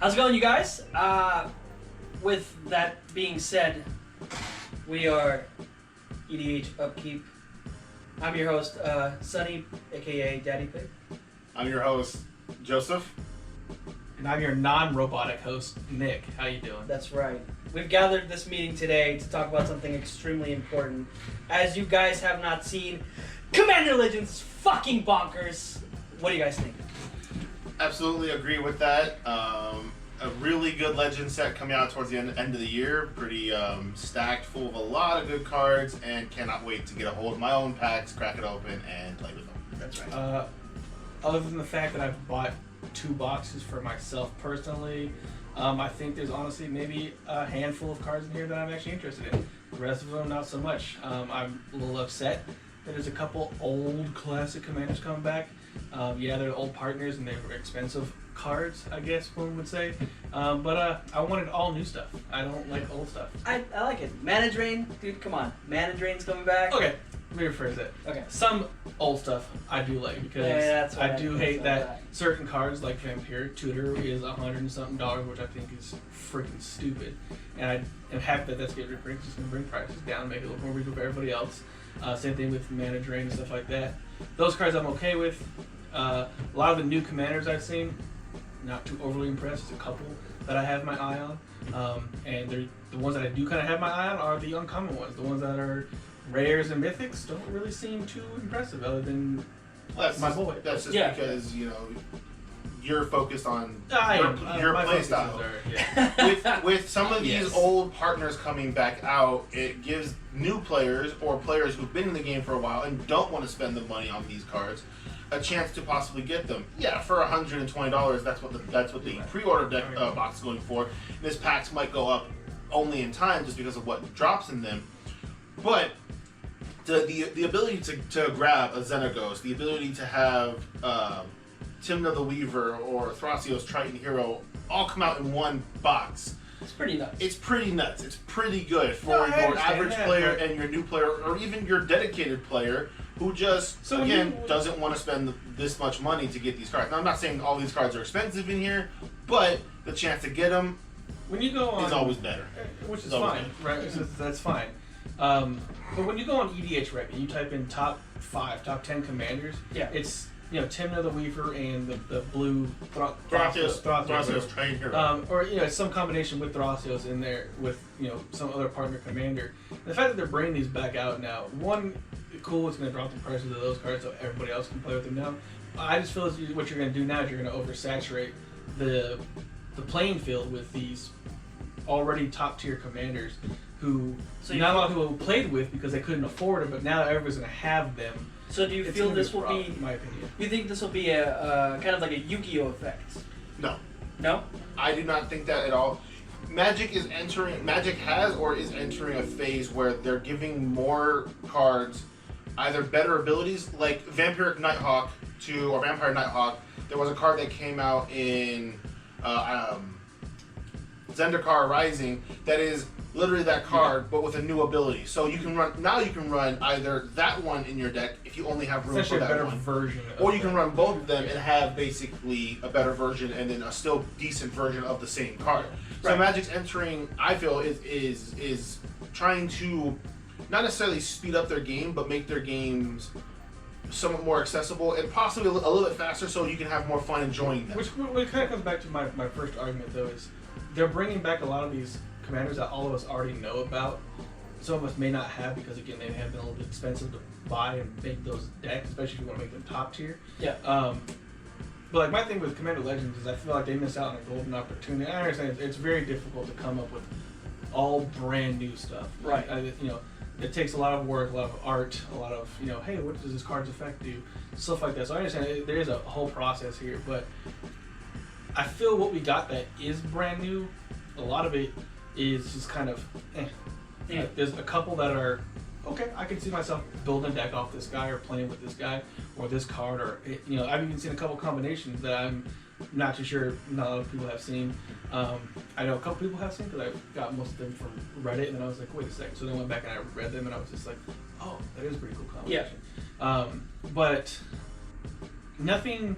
How's it going, you guys? With that being said, we are EDH Upkeep. I'm your host, Sunny, aka Daddy Pig. I'm your host, Joseph. And I'm your non-robotic host, Nick. How you doing? That's right. We've gathered this meeting today to talk about something extremely important. As you guys have not seen, Commander Legends is fucking bonkers. What do you guys think? Absolutely agree with that. A really good Legend set coming out towards the end of the year. Pretty stacked, full of a lot of good cards, and cannot wait to get a hold of my own packs, crack it open, and play with them. That's right. Other than the fact that I've bought 2 boxes for myself personally, I think there's honestly maybe a handful of cards in here that I'm actually interested in. The rest of them, not so much. I'm a little upset that there's a couple old classic commanders coming back. Yeah, they're old partners and they're expensive cards, I guess one would say. But I wanted all new stuff. I don't like old stuff. I like it. Mana Drain, dude, come on. Mana Drain's coming back. Okay, let me rephrase it. Okay. Some old stuff I do like because that's I do hate that certain cards like Vampire Tutor is $100 and something, which I think is freaking stupid. And I am happy that that's getting reprinted. It's just going to bring prices down, make it look more reasonable for everybody else. Same thing with Mana Drain and stuff like that. Those cards I'm okay with. A lot of the new commanders I've seen, not too overly impressed. There's a couple that I have my eye on. And the ones that I do kind of have my eye on are the uncommon ones. The ones that are rares and mythics don't really seem too impressive other than my boy. That's just because, you know, you're focused on your my play style. With some of these old partners coming back out, it gives new players or players who've been in the game for a while and don't want to spend the money on these cards a chance to possibly get them. Yeah, for $120, that's what the pre-order deck box is going for. And this packs might go up only in time just because of what drops in them. But the ability to grab a Xenagos, the ability to have Timna the Weaver or Thrasios Triton Hero all come out in one box. It's pretty nuts. It's pretty nuts. It's pretty good for your average player and your new player, or even your dedicated player who just, doesn't want to spend this much money to get these cards. Now, I'm not saying all these cards are expensive in here, but the chance to get them is always better. Which is fine, right? That's fine. But when you go on EDH Rec and you type in top 5, top 10 commanders, it's Timna the Weaver and the blue Thrasios Triton Hero. Or it's some combination with Thrasios in there with some other partner commander. And the fact that they're bringing these back out now, one, cool, it's going to drop the prices of those cards so everybody else can play with them now. I just feel what you're going to do now is you're going to oversaturate the playing field with these already top tier commanders who not a lot of people played with because they couldn't afford it, but now everybody's going to have them. So do you feel this will be, in my opinion? You think this will be a kind of like a Yu-Gi-Oh effect? No. No? I do not think that at all. Magic has or is entering a phase where they're giving more cards either better abilities, like Vampire Nighthawk. There was a card that came out in Zendikar Rising that is literally that card, but with a new ability. So you can run either that one in your deck if you only have room for that better one, version, or you can run both of them and have basically a better version and then a still decent version of the same card. So Magic's entering, I feel, is trying to not necessarily speed up their game, but make their games somewhat more accessible and possibly a little bit faster, so you can have more fun enjoying them. Which kind of comes back to my first argument, though, is they're bringing back a lot of these commanders that all of us already know about. Some of us may not have because, again, they have been a little bit expensive to buy and make those decks, especially if you want to make them top tier. Yeah. But like my thing with Commander Legends is I feel like they missed out on a golden opportunity. I understand it's very difficult to come up with all brand new stuff. Right. It takes a lot of work, a lot of art, a lot of hey, what does this card's effect do? Stuff like that. So I understand there is a whole process here, but I feel what we got that is brand new, a lot of it is just kind of There's a couple that are okay, I can see myself building a deck off this guy or playing with this guy or this card, or I've even seen a couple combinations that I'm not too sure not a lot of people have seen. I know a couple people have seen because I got most of them from Reddit, and then I was like, wait a second. So then I went back and I read them, and I was just like, oh, that is a pretty cool combination. Yeah. But nothing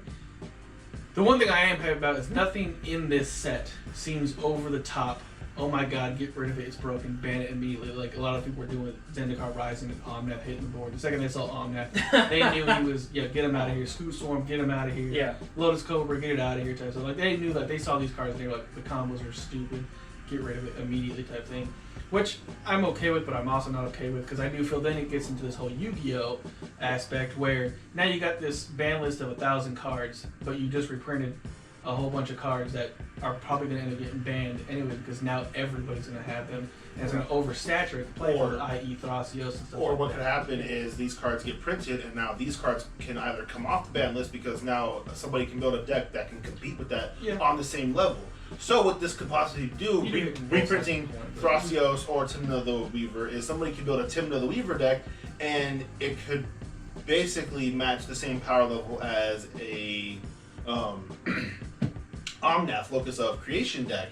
The one thing I am happy about is nothing in this set seems over the top. Oh my god, get rid of it, it's broken, ban it immediately. Like a lot of people were doing with Zendikar Rising and Omnath hitting the board. The second they saw Omnath, they knew he was, get him out of here. Scoot Swarm, get him out of here. Yeah. Lotus Cobra, get it out of here type. So like they knew that they saw these cards and they were like, the combos are stupid, get rid of it immediately type thing. Which I'm okay with, but I'm also not okay with because I do feel then it gets into this whole Yu-Gi-Oh aspect where now you got this ban list of 1,000 cards, but you just reprinted a whole bunch of cards that are probably going to end up getting banned anyway because now everybody's going to have them and it's going to oversaturate the play, i.e. Thrasios and stuff. Or like what that. could happen is these cards get printed and now these cards can either come off the ban list because now somebody can build a deck that can compete with that on the same level. So what this could possibly do, reprinting Thrasios or Timna the Weaver, is somebody can build a Timna the Weaver deck and it could basically match the same power level as a Omnath Locus of Creation deck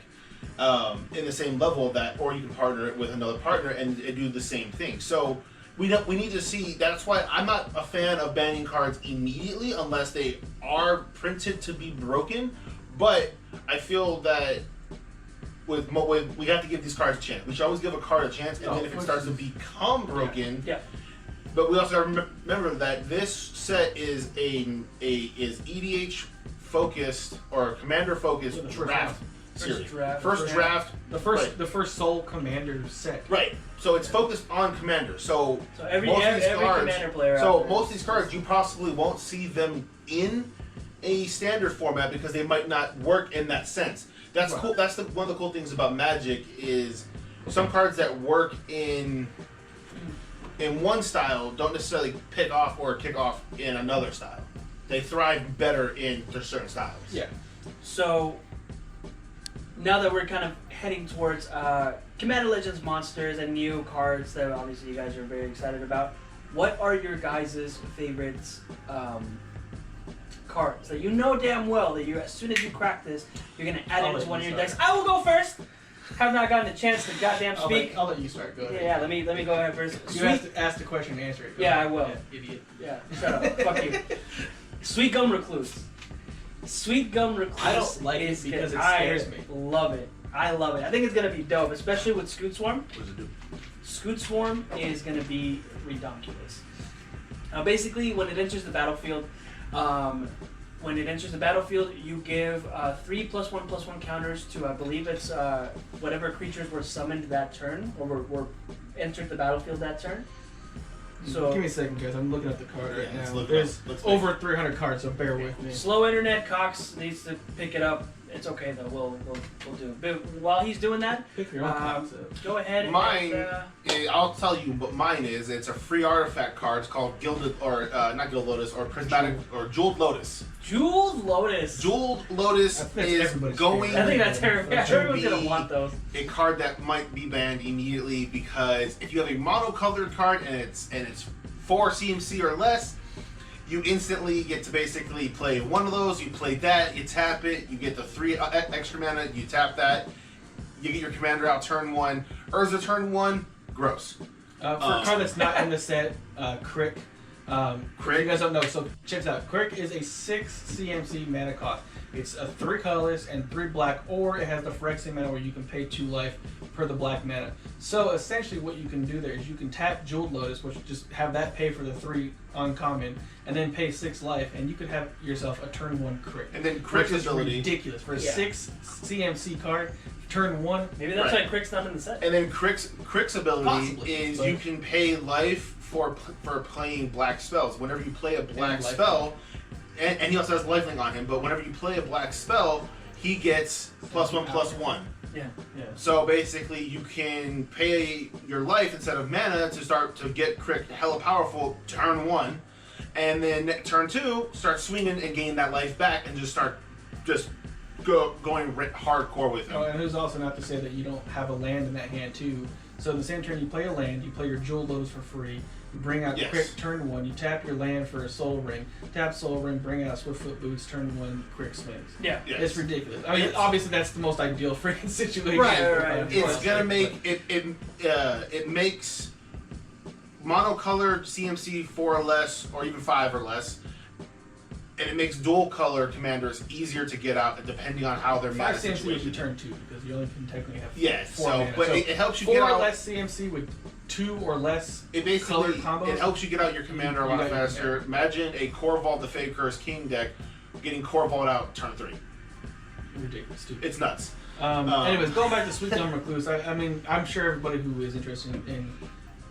in the same level of that, or you can partner it with another partner and do the same thing. So we need to see. That's why I'm not a fan of banning cards immediately unless they are printed to be broken. But I feel that with we have to give these cards a chance. We should always give a card a chance, and then if it starts to become broken, But we also have to remember that this set is is EDH focused or commander focused draft series. First draft. The first Soul Commander set. Right. So it's focused on commander. So every cards, commander player. So most of these cards you possibly won't see them in a standard format because they might not work in that sense. That's cool. That's one of the cool things about Magic is some cards that work in one style don't necessarily pick off or kick off in another style. They thrive better in certain styles. Yeah. So now that we're kind of heading towards Commander Legends monsters and new cards that obviously you guys are very excited about, what are your guys' favorite cards that you know damn well that you, as soon as you crack this, you're gonna add it into one of your decks? I will go first. Have not gotten a chance to goddamn speak. I'll let you start. Go ahead. Yeah, let me go ahead first. You have to ask the question and answer it. Go ahead. I will. Yeah, idiot. Yeah, shut up. Fuck you. Sweet Gum Recluse. Sweet Gum Recluse. I don't like it because it scares me. I love it. I love it. I think it's gonna be dope, especially with Scoot Swarm. What does it do? Scoot Swarm is gonna be redonkulous. Basically, when it enters the battlefield, you give 3 +1/+1 counters to, I believe it's whatever creatures were summoned that turn or were entered the battlefield that turn. So give me a second, guys. I'm looking at the card right now. There's over 300 cards, so bear with me. Slow internet. Cox needs to pick it up. It's okay though. We'll do it. But while he's doing that, pick your own cards up. Go ahead. Mine, I'll tell you what mine is. It's a free artifact card. It's called Gilded, or not Gilded Lotus, or Prismatic, or Jeweled Lotus. Jeweled Lotus. Jeweled Lotus is going. I think that's terrible. Everyone's gonna want those. A card that might be banned immediately because if you have a monocolored card and it's 4 CMC or less, you instantly get to basically play one of those. You play that, you tap it, you get the 3 extra mana, you tap that, you get your commander out turn 1. Urza turn 1, gross. For a card that's not in the set, Crick. Crick? You guys don't know, so check this out. Crick is a 6 CMC mana cost. It's 3 colorless and 3 black, or it has the Phyrexian mana where you can pay 2 life per the black mana. So essentially what you can do there is you can tap Jeweled Lotus, which just have that pay for the 3 uncommon, and then pay 6 life, and you could have yourself a turn 1 Crick. And then Crick's ability. Ridiculous. For a 6 CMC card, turn 1. Maybe that's why Crick's not in the set. And then Crick's ability is but you can pay life for playing black spells. Whenever you play a black spell, and he also has lifelink on him, but whenever you play a black spell, he gets +1/+1. Yeah. So basically, you can pay your life instead of mana to start to get Crick hella powerful turn 1, and then turn 2 start swinging and gain that life back and just start going hardcore with him. Oh, and there's also not to say that you don't have a land in that hand too. So in the same turn you play a land, you play your Jeweled Lotus for free. You bring out Crick turn 1, you tap your land for a Soul Ring, tap Soul Ring, bring out Swiftfoot Boots, turn 1, Crick swings. Yeah. It's ridiculous. I mean, obviously that's the most ideal freaking situation. Right. It's gonna make it makes monocolored CMC 4 or less, or even 5 or less, and it makes dual color commanders easier to get out depending on how their mana 5 CMC would situation. be turn 2 because you only can technically have 4 so mana. but So it helps you 4 get or out. less CMC with 2 or less It basically colored combos. it helps you get out your commander a You lot got your faster. commander. Imagine a Corval the Fade Curse King deck getting Corval out turn 3. Ridiculous, stupid. It's nuts. Anyways, going back to Sweet Gum Recluse, I mean, I'm sure everybody who is interested in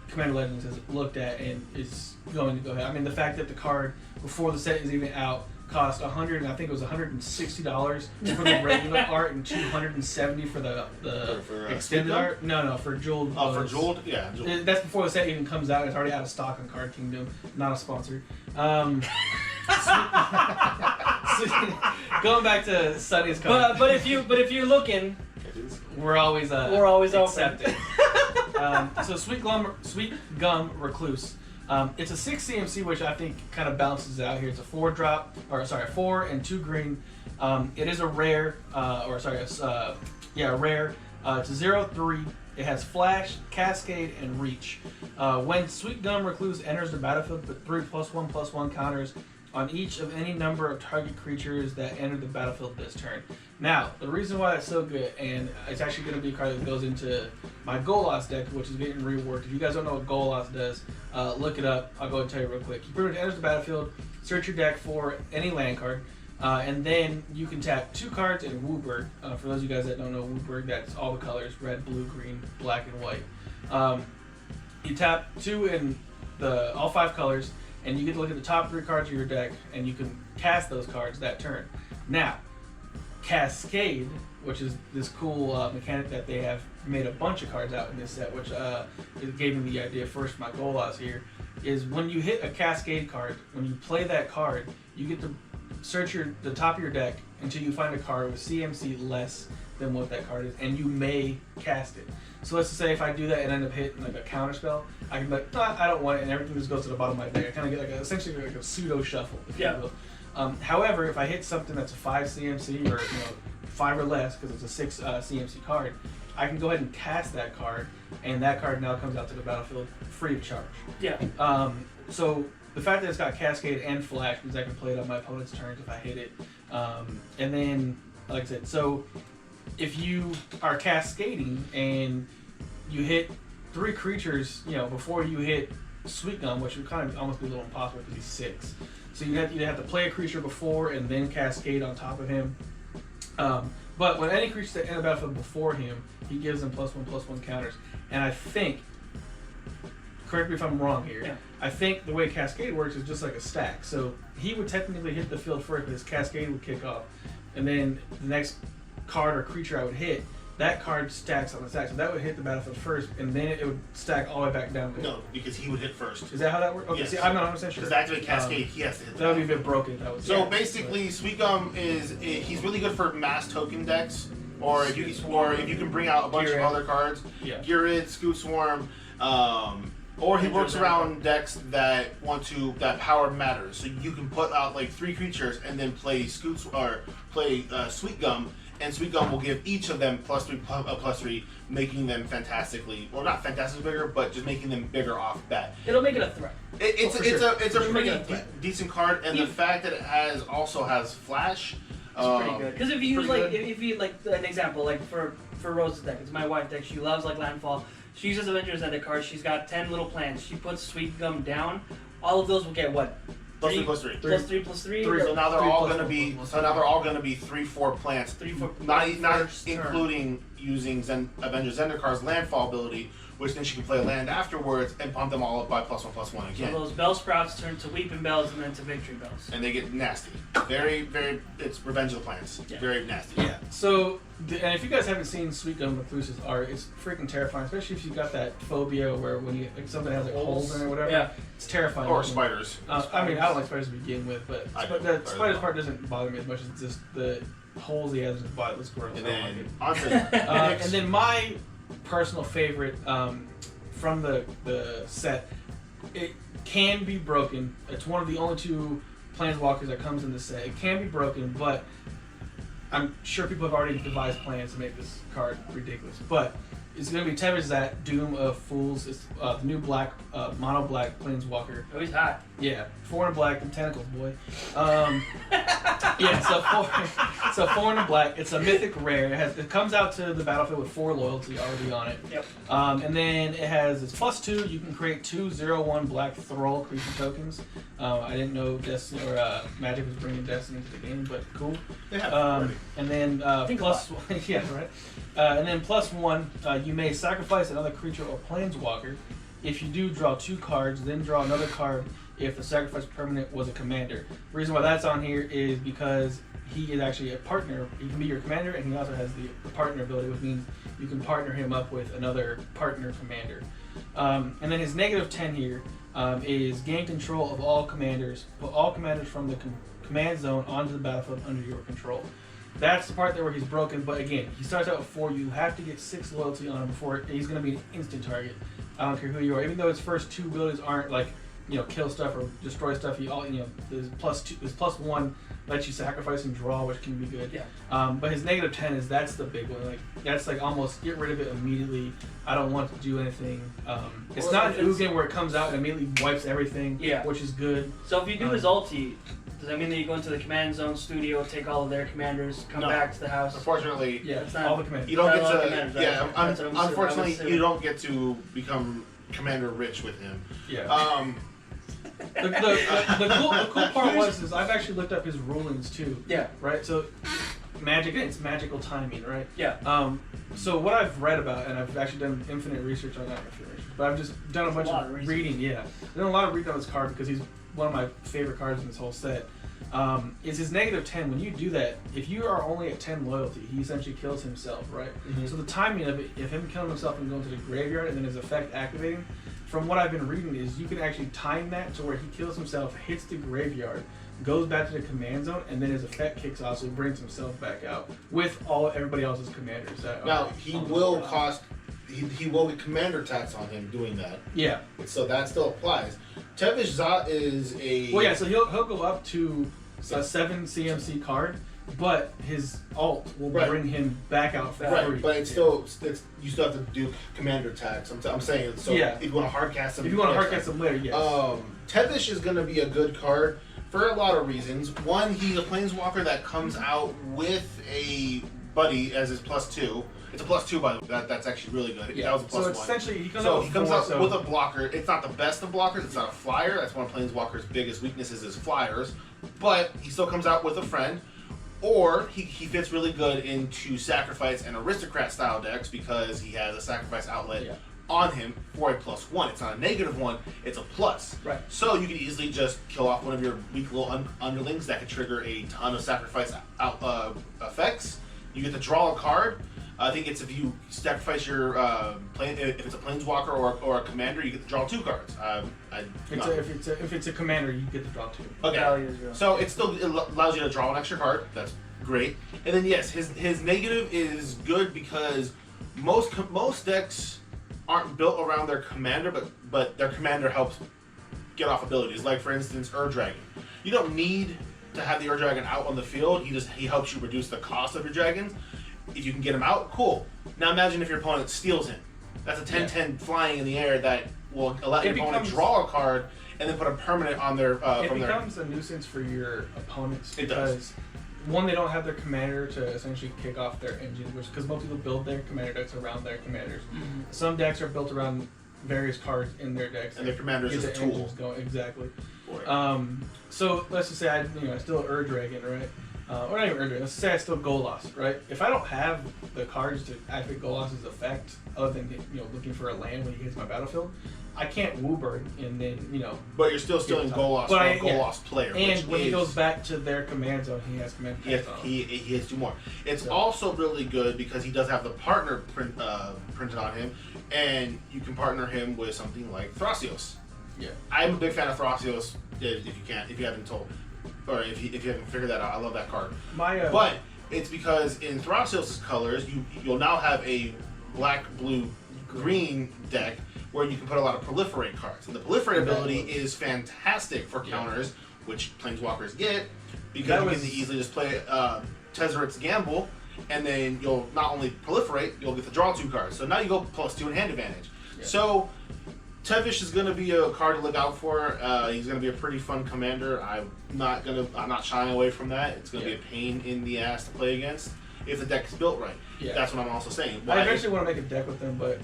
Commander Legends has looked at and is going to go ahead. I mean, the fact that the card before the set is even out cost $100, and I think it was $160 for the regular art and $270 for the For, extended Sweet Gum? art. No, for Jeweled. Oh, for Jeweled? Yeah, Jeweled. That's before the set even comes out. It's already out of stock on Card Kingdom. Not a sponsor. Going back to Sunny's card. But if you're looking, we're always open. So Sweet Gum Recluse. It's a 6 CMC, which I think kind of balances it out here. It's a 4 and 2 green. It is a rare, a rare. It's a 0/3. It has Flash, Cascade, and Reach. When Sweet Gum Recluse enters the battlefield, put 3+1/+1 counters on each of any number of target creatures that enter the battlefield this turn. Now, the reason why it's so good, and it's actually going to be a card that goes into my Golos deck, which is getting reworked. If you guys don't know what Golos does, look it up. I'll go ahead and tell you real quick. You pretty much enters the battlefield, search your deck for any land card, and then you can tap 2 cards in Wooburg. For those of you guys that don't know Wooburg, that's all the colors: red, blue, green, black, and white. You tap 2 in all 5 colors, and you get to look at the top 3 cards of your deck, and you can cast those cards that turn. Now, Cascade, which is this cool mechanic that they have made a bunch of cards out in this set, which it gave me the idea first for my Golos here, is when you hit a Cascade card, when you play that card, you get to search the top of your deck until you find a card with CMC less than what that card is, and you may cast it. So let's just say if I do that and end up hitting like a counter spell, I can be like, no, I don't want it, and everything just goes to the bottom of my deck. I kind of get essentially like a pseudo shuffle, if you will. However, if I hit something that's a 5 CMC or 5 or less, because it's a 6 CMC card, I can go ahead and cast that card, and that card now comes out to the battlefield free of charge. Yeah. So the fact that it's got Cascade and Flash means I can play it on my opponent's turns if I hit it. And then, like I said, so if you are cascading and you hit 3 creatures, before you hit Sweet Gum, which would kind of almost be a little impossible because he's 6. So you'd have to play a creature before and then cascade on top of him. But when any creature that enter battlefield before him, he gives them +1/+1 counters. And I think, correct me if I'm wrong here, I think the way Cascade works is just like a stack. So he would technically hit the field first, but his Cascade would kick off. And then the next card or creature I would hit, that card stacks on the stack. So that would hit the battlefield first, and then it would stack all the way back down. No, because he would hit first. Is that how that works? Okay, Yes. see, I'm not 100% sure. Because to activate Cascade, he has to hit That would be a bit broken. So basically, Sweet Gum he's really good for mass token decks, or if you can bring out a bunch of other cards, Gyrid, Scoot Swarm, or he works around decks that power matters. So you can put out like 3 creatures and then play Sweet Gum. And Sweet Gum will give each of them +3/+3, making them not fantastically bigger, but just making them bigger off bat. It'll make it a threat. It's a pretty decent card, and the fact that it also has Flash. It's pretty good. Because if you use an example, like for Rose's deck, it's my wife's deck. She loves Landfall. She uses Avengers Ender cards. She's got 10 little plants. She puts Sweet Gum down. All of those will get what? +3/+3. +3/+3. So now they're all going to be 3/4 plants. 3/4. Not including using Avengers Ender card's landfall ability, which then she can play a land afterwards and pump them all up by +1/+1 again. So those Bell Sprouts turn to Weeping Bells and then to Victory Bells. And they get nasty. Very, very. It's Revenge of the Plants. Yeah. Very nasty. Yeah. So, and if you guys haven't seen Sweet Gum Recluse's art, it's freaking terrifying, especially if you've got that phobia where when something has holes in it or whatever. Yeah. It's terrifying. Or spiders. I mean, I don't like spiders to begin with, but the spiders part doesn't bother me as much as just the holes he has in his body. Let's go. And then and then my personal favorite from the set, it can be broken. It's one of the only 2 planeswalkers that comes in the set. It can be broken, but I'm sure people have already devised plans to make this card ridiculous. But it's going to be Tevis that Doom of Fools. It's the new black, mono black Planeswalker. Oh, he's hot. Yeah, 4 in black and tentacles, boy. Yeah, so 4 in black. It's a mythic rare. It comes out to the battlefield with 4 loyalty already on it. Yep. And then it has its +2. You can create 2 0/1 black Thrall creature tokens. I didn't know Destiny or Magic was bringing Destiny to the game, but cool. Yeah. And then plus yeah, right. And then +1, you may sacrifice another creature or planeswalker. If you do, draw 2 cards, then draw another card if the sacrifice permanent was a commander. The reason why that's on here is because he is actually a partner. He can be your commander, and he also has the partner ability, which means you can partner him up with another partner commander. And then his -10 here is gain control of all commanders. Put all commanders from the command zone onto the battlefield under your control. That's the part there where he's broken, but again, he starts out with 4. You have to get 6 loyalty on him before he's going to be an instant target. I don't care who you are. Even though his first 2 abilities aren't like, kill stuff or destroy stuff, his +2, his +1 lets you sacrifice and draw, which can be good. Yeah. But his -10 that's the big one. Like that's like almost get rid of it immediately. I don't want to do anything. It's not an Ugin where it comes out and immediately wipes everything. Yeah. Which is good. So if you do his ulti, does that mean that you go into the command zone studio, take all of their commanders, come back to the house? Unfortunately, Yeah, It's not- all the commanders. you don't get Not a lot of to. commanders, Yeah, right? That's what I'm unfortunately, assuming. you don't get to become commander rich with him. Yeah. The cool part is I've actually looked up his rulings too. Yeah. Right. So it's magical timing, right? Yeah. So what I've read about, and I've actually done infinite research on that, but I've just done a bunch of reading. Yeah, I've done a lot of reading on this card because he's one of my favorite cards in this whole set. Is his -10. When you do that, if you are only at 10 loyalty, he essentially kills himself, right? Mm-hmm. So the timing of it, if him killing himself and going to the graveyard and then his effect activating, from what I've been reading is you can actually time that to where he kills himself, hits the graveyard, goes back to the command zone, and then his effect kicks off, so he brings himself back out with everybody else's commanders. Now he will cost. He will get commander tax on him doing that. Yeah. So that still applies. Tevish Zot is a. Well, yeah. So he'll go up to a 7 CMC card, but his alt will bring him back out for free. Right, but you still have to do commander tax. I'm saying so. Yeah. If you want to hardcast him. If you want to hardcast him later, yes. Tevish is going to be a good card for a lot of reasons. One, he's a planeswalker that comes out with a buddy as his +2. It's a +2, by the way. That's actually really good. Yeah. That was a +1. So essentially, he comes So out he comes 4, out with a blocker. It's not the best of blockers. It's not a flyer. That's one of Planeswalker's biggest weaknesses is flyers. But he still comes out with a friend. Or he fits really good into Sacrifice and Aristocrat style decks because he has a Sacrifice outlet on him for a +1. It's not a -1. It's a plus. Right. So you could easily just kill off one of your weak little underlings that could trigger a ton of Sacrifice effects. You get to draw a card. I think it's if you sacrifice your if it's a planeswalker or a commander, you get to draw 2 cards. If it's a commander, you get to draw 2. Okay. So it allows you to draw an extra card. That's great. And then yes, his negative is good because most decks aren't built around their commander, but their commander helps get off abilities. Like for instance, Dragon. You don't need to have the Dragon out on the field. He helps you reduce the cost of your dragons. If you can get him out, cool. Now imagine if your opponent steals him. That's a 10/10 flying in the air that will allow your opponent to draw a card and then put a permanent on their it becomes a nuisance for your opponents It because does. one, they don't have their commander to essentially kick off their engine, which because most people build their commander decks around their commanders. Mm-hmm. Some decks are built around various cards in their decks, And their commander is get just a their tool. engines going. Exactly. for it. So let's just say I still Dragon, right? Or not even Dragon. Let's say I still Golos, right? If I don't have the cards to activate Golos's effect, other than looking for a land when he hits my battlefield, I can't Wooburn and then But you're still stealing Golos from a Golos player. And when he goes back to their command zone, he has command. He has 2 more. It's also really good because he does have the partner printed on him, and you can partner him with something like Thrasios. Yeah, I'm a big fan of Thrasios. If you haven't told, or if you haven't figured that out, I love that card. But it's because in Thrasios' colors, you'll now have a black, blue, green deck where you can put a lot of proliferate cards, and the proliferate ability is fantastic for counters, which planeswalkers get because you can easily just play Tezzeret's Gamble and then you'll not only proliferate, you'll get to draw 2 cards. So now you go +2 in hand advantage. Yeah. So Tevish is going to be a card to look out for. He's going to be a pretty fun commander. I'm not shying away from that. It's going to be a pain in the ass to play against if the deck is built right. Yeah. That's what I'm also saying. I eventually want to make a deck with them, but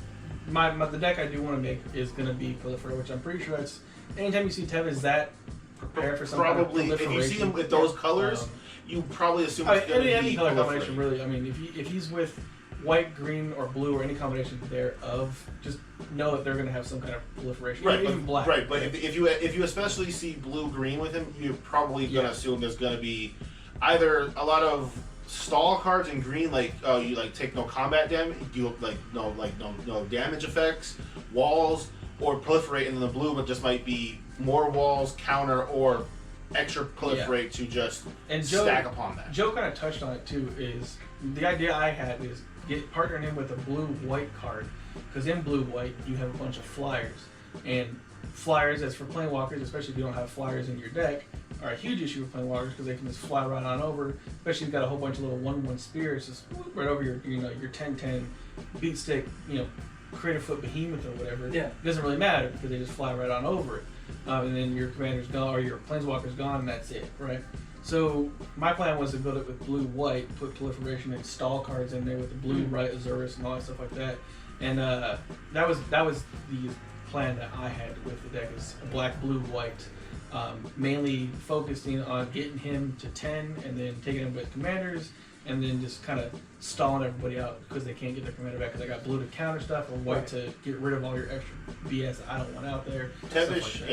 the deck I do want to make is going to be Proliferate, which I'm pretty sure that's anytime you see Tevis that prepare for some probably kind of if you see him with those colors, you probably assume it's going to any be color Proliferate. combination really. I mean, if he's with white, green, or blue, or any combination thereof, just know that they're going to have some kind of proliferation. Right, even black. Right, but if you especially see blue-green with him, you're probably going to assume there's going to be either a lot of stall cards in green, like you like take no combat damage, you no damage effects, walls, or proliferate, and then the blue but just might be more walls, counter, or extra proliferate to just stack upon that. Joe kind of touched on it too. Is the idea I had is partnering him with a blue-white card, because in blue-white you have a bunch of flyers, and flyers, as for planewalkers, especially if you don't have flyers in your deck, are a huge issue with planewalkers because they can just fly right on over. Especially if you've got a whole bunch of little 1/1 spears just right over your 10/10 beat stick, Creative Foot Behemoth or whatever. Yeah. It doesn't really matter because they just fly right on over it, and then your commander's gone or your planeswalker's gone, and that's it, right? So my plan was to build it with blue-white, put proliferation and stall cards in there with the blue, right, Azurus and all that stuff like that, and that was the plan that I had with the deck, is a black, blue, white, mainly focusing on getting him to 10 and then taking him with commanders, and then just kind of stalling everybody out because they can't get their commander back because I got blue to counter stuff or white to get rid of all your extra BS that I don't want out there. Tevish,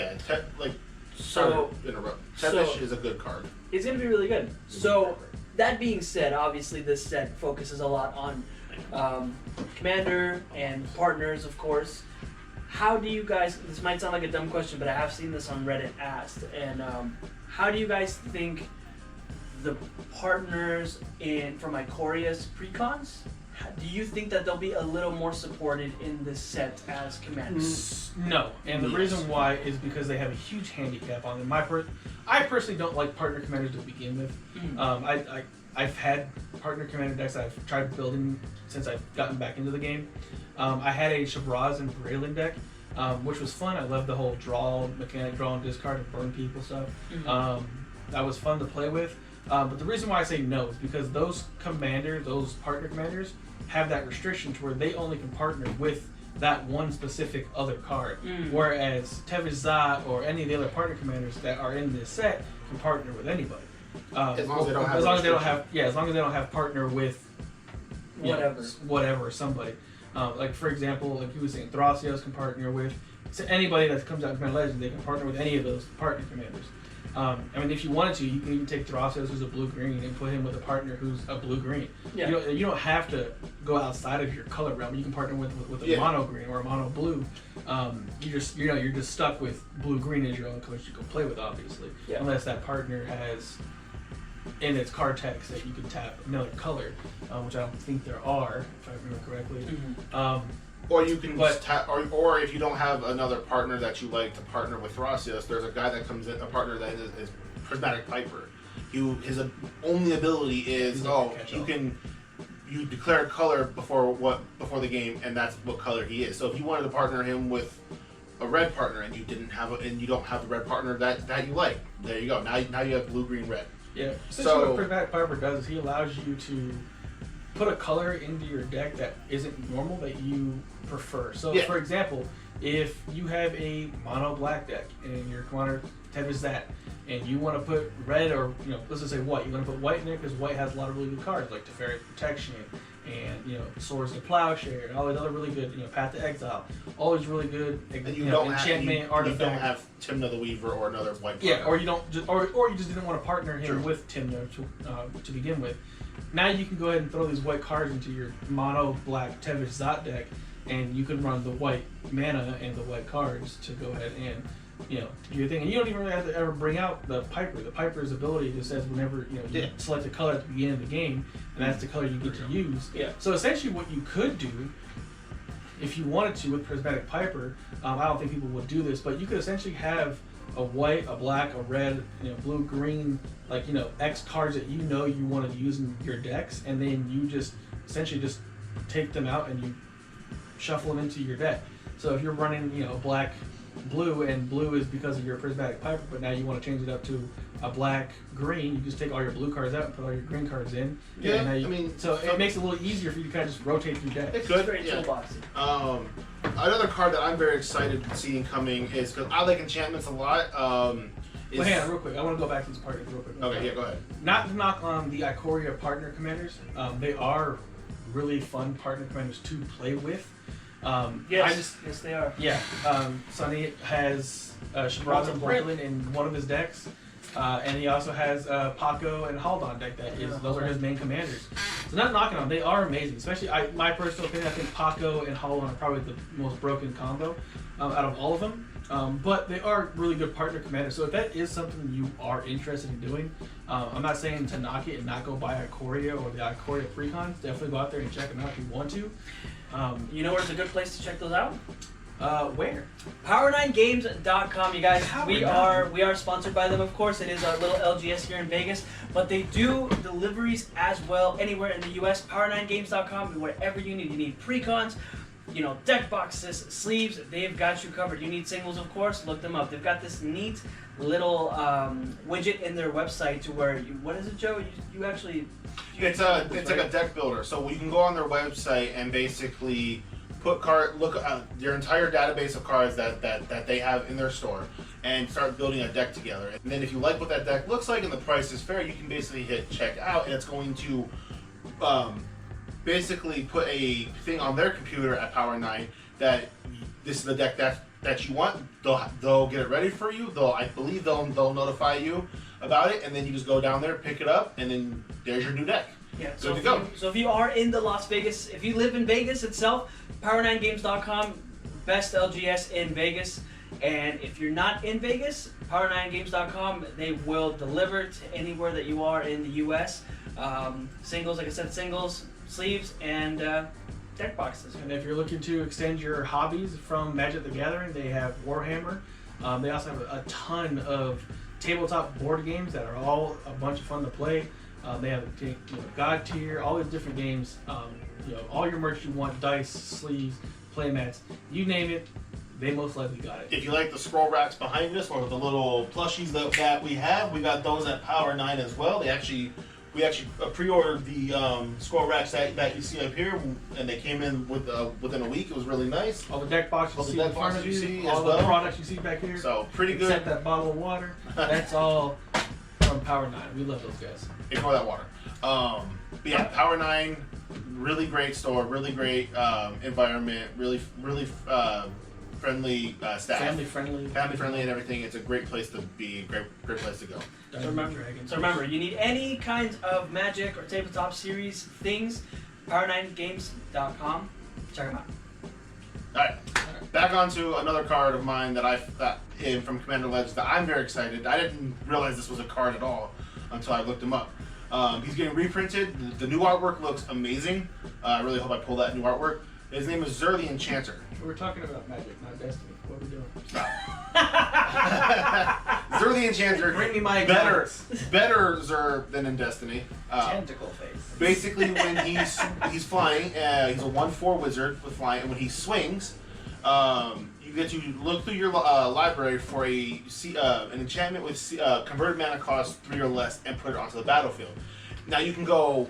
Tevish is a good card. It's going to be really good. So, that being said, obviously this set focuses a lot on Commander and partners, of course. How do you guys, this might sound like a dumb question, but I have seen this on Reddit asked, and how do you guys think the partners from Icoria's precons, do you think that they'll be a little more supported in this set as commanders? No, and the reason why is because they have a huge handicap on them. I personally don't like partner commanders to begin with. I've had partner commander decks that I've tried building since I've gotten back into the game. I had a Shabraz and Braylon deck, which was fun. I loved the whole draw mechanic, draw and discard and burn people stuff. That was fun to play with. But the reason why I say no is because those partner commanders, have that restriction to where they only can partner with that one specific other card. Whereas Tevish Zat or any of the other partner commanders that are in this set can partner with anybody. As long as they don't have as long as they don't have partner with whatever somebody. Like for example, like you were saying, Thrasios can partner with anybody that comes out in Commander Legends. They can partner with any of those partner commanders. I mean, if you wanted to, you can even take Thrasios, who's a blue-green, and put him with a partner who's a blue-green. Yeah. You don't have to go outside of your color realm. You can partner with a mono-green or a mono-blue. You're just stuck with blue-green as your own color you can play with, obviously, unless that partner has in its card text that you can tap another color, which I don't think there are, if I remember correctly. Or you can or if you don't have another partner that you like to partner with Thrasios, there's a guy that comes in, a partner that is Prismatic Piper. His only ability is you declare a color before the game, and that's what color he is. So if you wanted to partner him with a red partner and you don't have the red partner that you like, there you go. Now you have blue, green, red. Yeah. So what Prismatic Piper does is he allows you to put a color into your deck that isn't normal that you prefer. So for example, if you have a mono black deck and your commander Tevish Zat, and you want to put red or let's just say white, you want to put white in there because white has a lot of really good cards like Teferi's Protection and Swords of Plowshare and all these other really good Path to Exile, all these really good enchantment artifacts. You don't have Timna the Weaver or another white partner. Yeah, or you don't or you just didn't want to partner him with Timna to begin with. Now you can go ahead and throw these white cards into your mono black Tevish Zat deck, and you can run the white mana and the white cards to go ahead and do your thing. And you don't even really have to ever bring out the Piper. The Piper's ability just says whenever you select a color at the beginning of the game, and that's the color you get to use. Yeah. So essentially, what you could do if you wanted to with Prismatic Piper, I don't think people would do this, but you could essentially have a white, a black, a red, blue, green, like, X cards that you want to use in your decks, and then you just essentially just take them out and you shuffle them into your deck. So if you're running, black, blue, and blue is because of your Prismatic Piper, but now you want to change it up to a black, green, you just take all your blue cards out and put all your green cards in. Yeah, and so it makes it a little easier for you to kind of just rotate through decks. It could, Great toolbox. Another card that I'm very excited to see coming is, because I like enchantments a lot. Well, hang on, real quick. I want to go back to this partners real quick. Okay, yeah, go ahead. Not to knock on the Ikoria partner commanders. They are really fun partner commanders to play with. Yes, they are. Yeah. Sonny has Shabraza Brooklyn in one of his decks. And he also has Paco and Haldon deck those are his main commanders. So not knocking on them, they are amazing. Especially, my personal opinion, I think Paco and Haldon are probably the most broken combo out of all of them. But they are really good partner commanders. So if that is something you are interested in doing, I'm not saying to knock it and not go buy Ikoria or the Ikoria Precons. Definitely go out there and check them out if you want to. You know where's a good place to check those out? Where? Power9games.com, you guys. We are sponsored by them, of course. It is our little LGS here in Vegas, but they do deliveries as well anywhere in the US. Power9games.com, whatever you need. You need precons, deck boxes, sleeves. They've got you covered. You need singles, of course. Look them up. They've got this neat little widget in their website to where what is it, Joe? You actually. It's like a deck builder. So you can go on their website and basically look at your entire database of cards that they have in their store and start building a deck together. And then if you like what that deck looks like and the price is fair, you can basically hit check out, and it's going to basically put a thing on their computer at Power9 that this is the deck that you want. They'll get it ready for you. I believe they'll notify you about it, and then you just go down there, pick it up, and then there's your new deck. Yeah, good to go. So if you are in the Las Vegas, if you live in Vegas itself, Power9games.com, best LGS in Vegas. And if you're not in Vegas, Power9games.com, they will deliver to anywhere that you are in the US. Singles, like I said, singles, sleeves, and deck boxes. And if you're looking to extend your hobbies from Magic the Gathering, they have Warhammer. They also have a ton of tabletop board games that are all a bunch of fun to play. They have God Tier, all these different games. All your merch you want, dice, sleeves, playmats, you name it, they most likely got it. If you like the scroll racks behind us or the little plushies that we have, we got those at Power9 as well. We actually pre-ordered the scroll racks that you see up here, and they came in within a week. It was really nice. All the deck boxes you see in front of you, all the products you see back here. So pretty good. Except that bottle of water. That's all from Power9. We love those guys. Ignore that water. But yeah, Power9, really great store, really great environment, really friendly staff. Family friendly and everything. It's a great place to be, great place to go. So remember, you need any kinds of Magic or tabletop series things, Power9games.com. Check them out. Alright, back onto another card of mine that from Commander Legends that I'm very excited. I didn't realize this was a card at all until I looked him up. He's getting reprinted. The new artwork looks amazing. I really hope I pull that new artwork. His name is Zur the Enchanter. We're talking about Magic, not Destiny. What are we doing? Stop. Zur the Enchanter. Bring me my better Zur than in Destiny. Tentacle face. Basically, when he's flying, he's a 1/4 wizard with flying, and when he swings, you get to look through your library for an enchantment with converted mana cost 3 or less, and put it onto the battlefield. Now you can go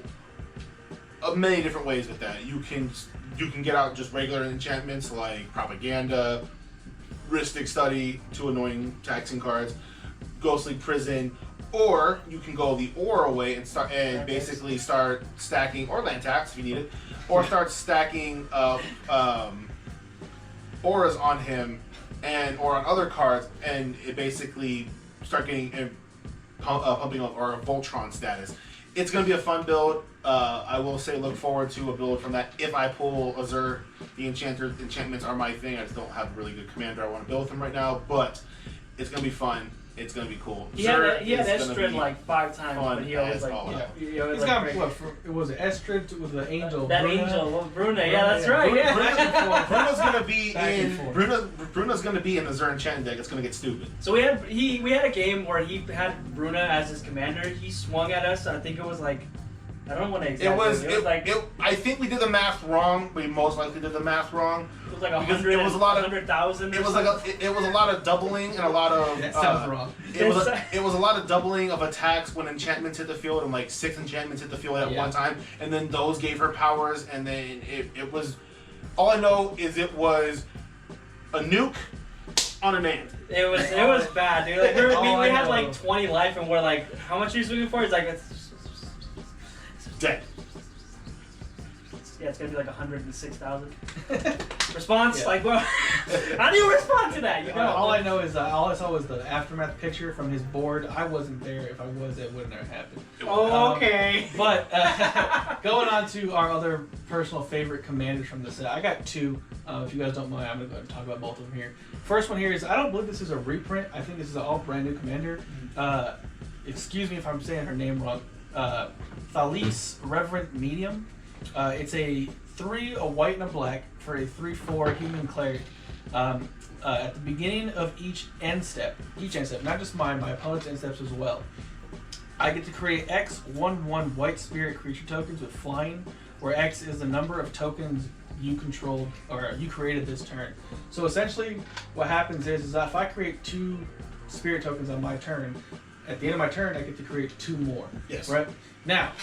many different ways with that. You can get out just regular enchantments like Propaganda, Ristic Study, 2 annoying taxing cards, Ghostly Prison, or you can go the aura way and basically start stacking, or land tax if you need it, or start stacking auras on him or on other cards, and it basically start getting pumping up or a Voltron status. It's going to be a fun build. I will say look forward to a build from that if I pull Azur. The enchantments are my thing. I just don't have a really good commander I want to build with them right now, but It's gonna be fun. It's gonna be cool. He had It's gonna Estrid be like 5 times, fun but he always as like all hell. he always He's like got it was Estrid with the angel. that Bruna. angel, well, Bruna. Yeah, that's right. Yeah. Bruno's gonna be Back and in forth. Bruno's gonna be in the Zern Chen deck. It's gonna get stupid. So we had a game where he had Bruna as his commander. He swung at us. I think it was like, I don't want to exactly. I think we did the math wrong. We most likely did the math wrong. It was like Because it was a lot of 100,000. It was like it was a lot of doubling and a lot of. That sounds wrong. It was a lot of doubling of attacks when enchantments hit the field, and like 6 enchantments hit the field at one time, and then those gave her powers, and then it was. All I know is it was a nuke on an ant. It was bad, dude. Like we had like 20 life, and we're like, how much are you swinging for? It's like it's Dead. Yeah, it's gonna be like 106,000. Response, like, well, how do you respond to that? You know, all I know is all I saw was the aftermath picture from his board. I wasn't there. If I was, it wouldn't have happened. Oh, okay. But going on to our other personal favorite commanders from the set, I got 2. If you guys don't mind, I'm gonna go ahead and talk about both of them here. First one here is I don't believe this is a reprint. I think this is an all brand new commander. Excuse me if I'm saying her name wrong. Thalys Reverent Medium. It's a 3, a white and a black for a 3/4 human cleric. At the beginning of each end step, not just mine, my opponent's end steps as well, I get to create X 1/1 white spirit creature tokens with flying, where X is the number of tokens you controlled or you created this turn. So essentially, what happens is if I create 2 spirit tokens on my turn, at the end of my turn, I get to create 2 more. Yes. Right? Now,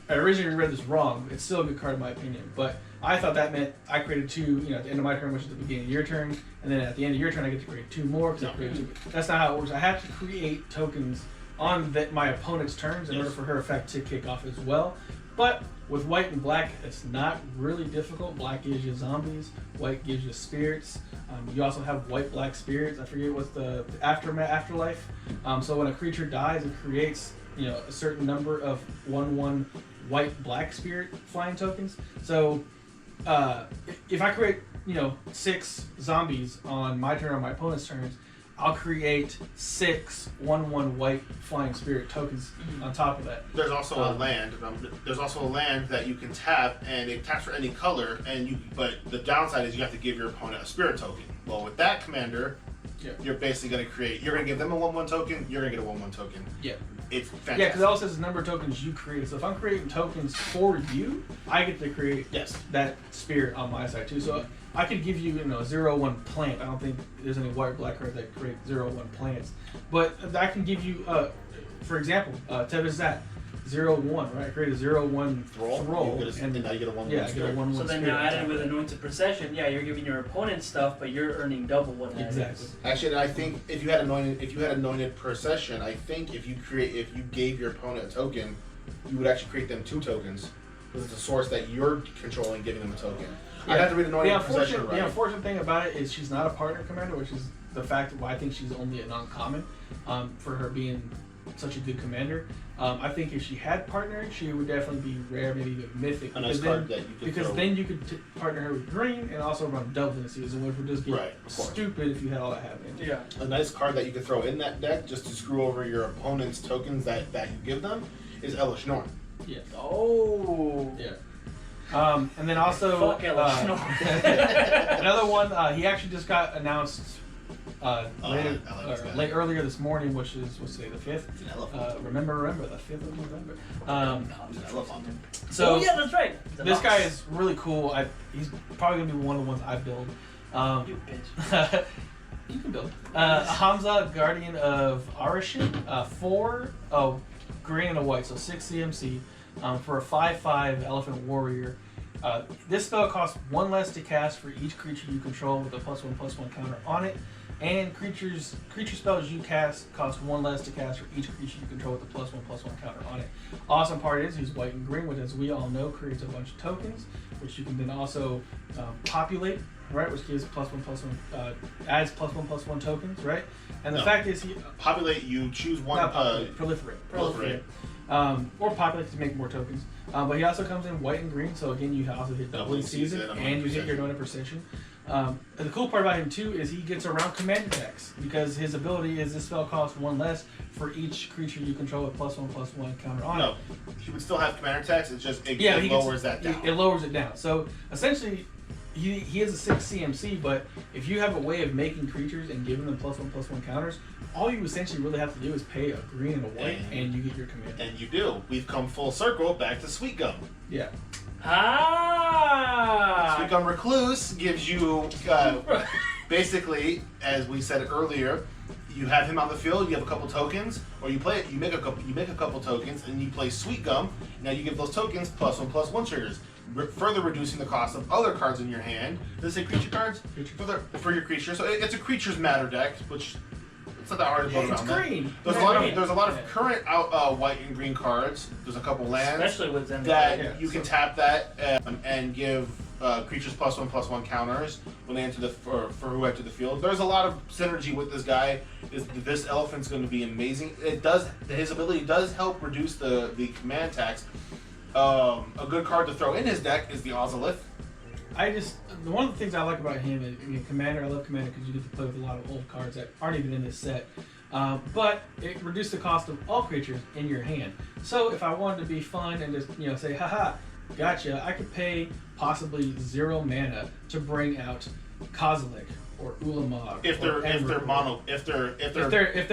I originally read this wrong. It's still a good card in my opinion, but I thought that meant I created 2, at the end of my turn, which is the beginning of your turn, and then at the end of your turn, I get to create 2 more because I created 2. That's not how it works. I have to create tokens on my opponent's turns in order for her effect to kick off as well. But with white and black, it's not really difficult. Black gives you zombies, white gives you spirits. You also have white-black spirits. I forget what's the afterlife. So when a creature dies, it creates a certain number of 1/1 white-black spirit flying tokens. So if I create 6 zombies on my turn or my opponent's turns, I'll create 6 1/1 white flying spirit tokens on top of that. There's also a land. There's also a land that you can tap, and it taps for any color. But the downside is you have to give your opponent a spirit token. Well, with that commander, you're basically going to create. You're going to give them a 1/1 token. You're going to get a 1/1 token. Yeah. It's fantastic. Yeah, because it also says the number of tokens you create. So if I'm creating tokens for you, I get to create that spirit on my side too. So I could give you, 0/1 plant. I don't think there's any white or black cards that create 0/1 plants. But I can give you, for example, Tevizat, 0/1, right? I create a 0/1 Throll. And now you get a 1/1 I get a 1/1 So then now added with Anointed Procession, you're giving your opponent stuff, but you're earning double what that Exactly. is. Actually, I think if you had anointed procession, I think if you gave your opponent a token, you would actually create them 2 tokens. Because it's a source that you're controlling, giving them a token. Yeah. I'd have to read anointed procession, right? The unfortunate thing about it is she's not a partner commander, which is the fact why I think she's only a non-common for her being such a good commander. I think if she had partnered, she would definitely be rare, maybe even mythic. A nice card that you could because throw. then you could partner her with green and also run double in the season, which would just get Right, of course. stupid if you had all that happening. Yeah. A nice card that you could throw in that deck just to screw over your opponent's tokens that you give them is Elish Norn. Yeah. Oh. Yeah. And then also Fuck Elish Norn. another one. He actually just got announced late earlier this morning, which is what's today, the 5th. It's an elephant. Remember the 5th of November. It's an elephant. So yeah, that's right. this guy is really cool. He's probably gonna be one of the ones I build. You bitch. You can build. Hamza, Guardian of Arishin, 4 green and a white, so 6 CMC for a 5/5 Elephant Warrior. This spell costs 1 less to cast for each creature you control with a +1/+1 counter on it, and creature spells you cast cost 1 less to cast for each creature you control with a +1/+1 counter on it. Awesome part is he's white and green, which, as we all know, creates a bunch of tokens, which you can then also populate. Right, which gives +1/+1, adds +1/+1 tokens, right? And the fact is, he populate. You choose one. Proliferate. Or populate to make more tokens. But he also comes in white and green, so again, you also hit double in season, and you hit your anointed precision. And the cool part about him too is he gets around command attacks because his ability is this spell costs 1 less for each creature you control with +1/+1 counter on it. No, he would still have command attacks. It's just it lowers that down. It lowers it down. So essentially, he has a 6 CMC, but if you have a way of making creatures and giving them +1/+1 counters, all you essentially really have to do is pay a green and a white, and you get your command. And you do. We've come full circle back to Sweet Gum. Yeah. Sweet Gum Recluse gives you basically, as we said earlier, you have him on the field. You have a couple tokens, or you play it. You make a couple tokens, and you play Sweet Gum. Now you give those tokens +1/+1 triggers, further reducing the cost of other cards in your hand. Does it say creature cards? For your creature. So it's a creatures matter deck, which it's not that hard to build around. It's green. There's a lot of current white and green cards. There's a couple lands, especially with Zen that you can tap that and give creatures +1/+1 counters when they enter for who enter the field. There's a lot of synergy with this guy. This elephant's going to be amazing. His ability does help reduce the command tax. A good card to throw in his deck is the Ozolith. One of the things I like about him is Commander. I love Commander because you get to play with a lot of old cards that aren't even in this set. But it reduced the cost of all creatures in your hand. So if I wanted to be fun and just say, haha, gotcha, I could pay possibly 0 mana to bring out Kozilek or Ulamog. If they're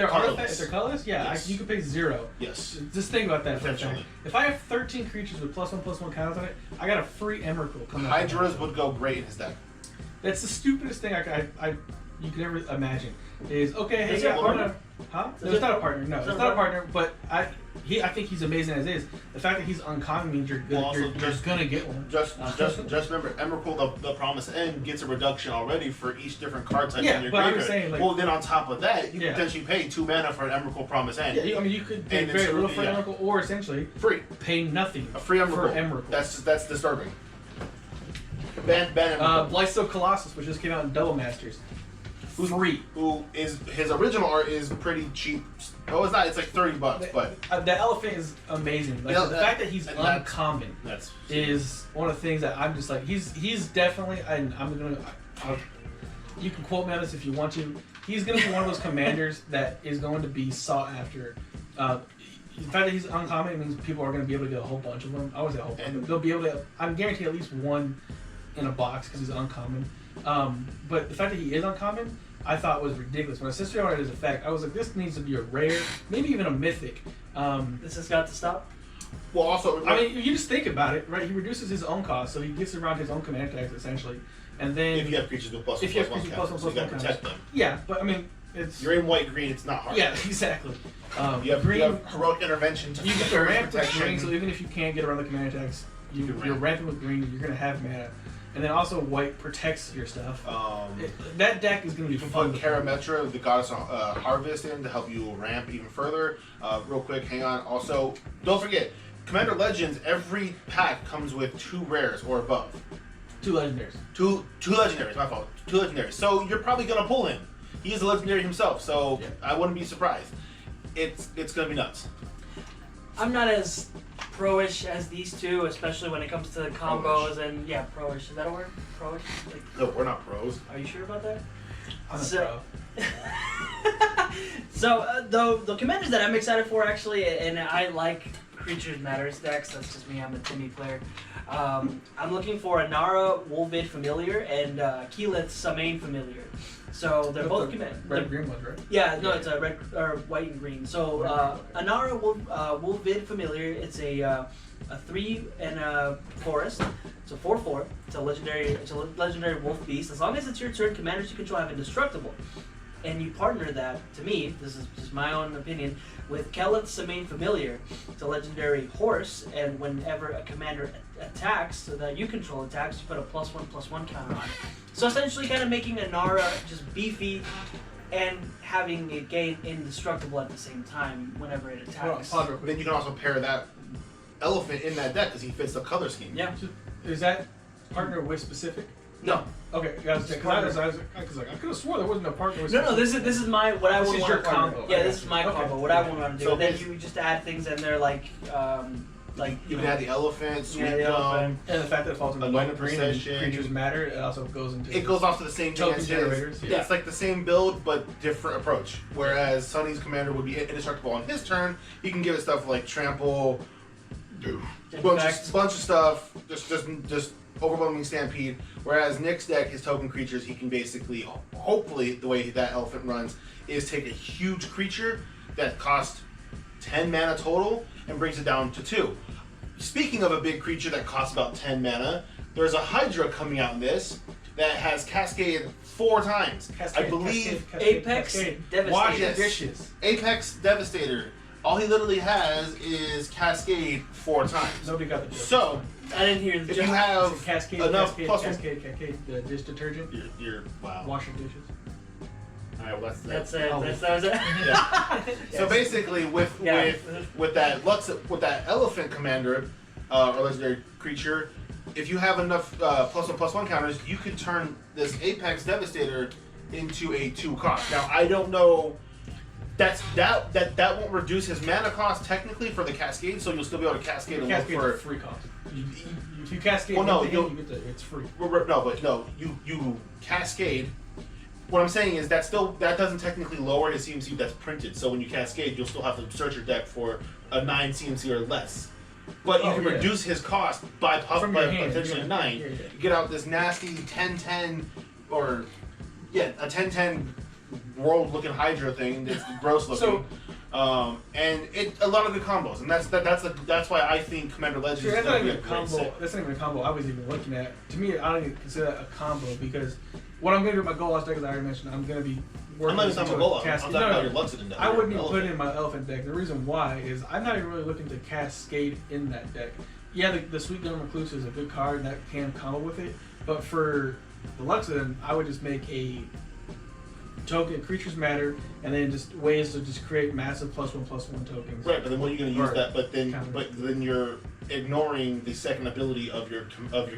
colorless, yeah, yes. you could pay 0. Yes. Just think about that for a second. If I have 13 creatures with +1/+1 counters on it, I got a free Emrakul coming out. Hydras would go great in his deck. That's the stupidest thing you could ever imagine. Is okay, hey, is it a partner? Huh? No, it's not a partner. No, it's not a partner. But I think he's amazing as is. The fact that he's uncommon means you're gonna get one. Just remember, Emrakul, the Promised End, gets a reduction already for each different card type in your but graveyard. I'm saying, well, then on top of that, you potentially pay 2 mana for an Emrakul Promised End. Yeah, you could pay very little for Emrakul, or essentially free. Pay nothing. A free Emrakul. For Emrakul. That's disturbing. Ban Emrakul. Blightsteel Colossus, which just came out in Double Masters. Free. Who is his original art is pretty cheap. Oh, it's not. It's like $30, but the elephant is amazing. Like the fact that he's uncommon is one of the things that I'm just like. He's definitely. You can quote me on this if you want to. He's going to be one of those commanders that is going to be sought after. The fact that he's uncommon means people are going to be able to get a whole bunch of them. I would say a whole bunch. They'll be able to. I'm guaranteed at least one in a box because he's uncommon. But the fact that he is uncommon, I thought was ridiculous. When I said on his effect, I was like, this needs to be a rare, maybe even a mythic. This has got to stop. Well, also, I mean, you just think about it, right? He reduces his own cost, so he gets around his own command attacks essentially, and then if you have creatures with +1/+1 counters, you got to protect them. Yeah, but I mean, you're in white green. It's not hard. Yeah, exactly. You have heroic intervention. You get to ramp with green, so even if you can't get around the command attacks, you're ramping with green. You're gonna have mana. And then also white protects your stuff. That deck is going to be fun. Put Karametra, the Goddess Harvest, in to help you ramp even further. Real quick, hang on. Also, don't forget, Commander Legends, every pack comes with 2 rares or above. 2 legendaries. Two legendaries, my fault. 2 legendaries. So you're probably going to pull him. He is a legendary himself, so I wouldn't be surprised. It's going to be nuts. I'm not as pro-ish as these two, especially when it comes to combos and pro-ish. Is that a word? Pro-ish? Like, no, we're not pros. Are you sure about that? I'm a pro. So the commanders that I'm excited for actually, and I like Creatures Matters decks. That's just me. I'm a Timmy player. I'm looking for a Nara Wolvid Familiar and Keyleth Samain Familiar. So they're both red and green ones, right? Yeah, no, it's a red or white and green. So Anara Wolvid Familiar. It's a 3 and a forest. It's a 4/4. It's a legendary wolf beast. As long as it's your turn, commanders you control have indestructible. And you partner that, to me, this is just my own opinion, with Keyleth Samain Familiar. It's a legendary horse, and whenever a commander attacks, so that you control attacks, you put a +1/+1 counter on it. So essentially kind of making a Nara just beefy and having it gain indestructible at the same time whenever it attacks. Then you can also pair that elephant in that deck because he fits the color scheme. Yeah. Is that partner with specific? No. Okay, because I could have swore there wasn't a partner with No, this is my what I would want your to partner. combo. Yeah, this is my combo. What I want to do. So then you just add things in there like like You can add the elephant, sweet the elephant. And the fact that it falls into Anointed green and Procession. creatures matter, it also goes into. It goes off to the same thing token as generators. his. Yeah. It's like the same build, but different approach. Whereas Sunny's commander would be indestructible on his turn. He can give it stuff like trample, bunch of stuff, just overwhelming stampede. Whereas Nick's deck, his token creatures, he can basically, hopefully, the way that elephant runs, is take a huge creature that costs 10 mana total and brings it down to 2. Speaking of a big creature that costs about 10 mana, there's a Hydra coming out in this that has Cascade 4 times. I believe Apex Devastator. Wash Yes. dishes. Apex Devastator. All he literally has is Cascade 4 times. Nobody got the joke. So, I didn't hear the if you joke. have Cascade, enough Cascade, plus Cascade, the dish detergent. you're wow. Wash your dishes. Alright, well That's it. Oh. That was it. Yeah. So Yes. basically, with that elephant commander or legendary creature, if you have enough +1/+1 counters, you could turn this Apex Devastator into a 2 cost. Now I don't know. That won't reduce his mana cost technically for the Cascade, so you'll still be able to Cascade and look Cascade's for. a free cost. If you cascade, Well, no, you get it's free. You Cascade. What I'm saying is that doesn't technically lower his CMC that's printed. So when you Cascade, you'll still have to search your deck for a 9 CMC or less. But you can reduce his cost by potentially 9. Yeah. You get out this nasty 10-10 or a 10-10 world-looking Hydra thing that's gross looking. And a lot of good combos, and that's why I think Commander Legends Sure, is that's going not to be even a a great combo. set. That's not even a combo I was even looking at. To me, I don't even consider that a combo because what I'm going to do with my goal deck, as I already mentioned, I'm going to be working. I'm not even talking about Gola. I'm Cascade. talking about your Luxodon deck. I wouldn't even Elephant. put it in my elephant deck. The reason why is I'm not even really looking to Cascade in that deck. Yeah, the Sweet Gun Recluse is a good card and that can combo with it, but for the Luxodon, I would just make a token, creatures matter, and then just ways to just create massive +1/+1 tokens. Right, but then what are you going to use Or that? But counter. then you're ignoring the second ability of your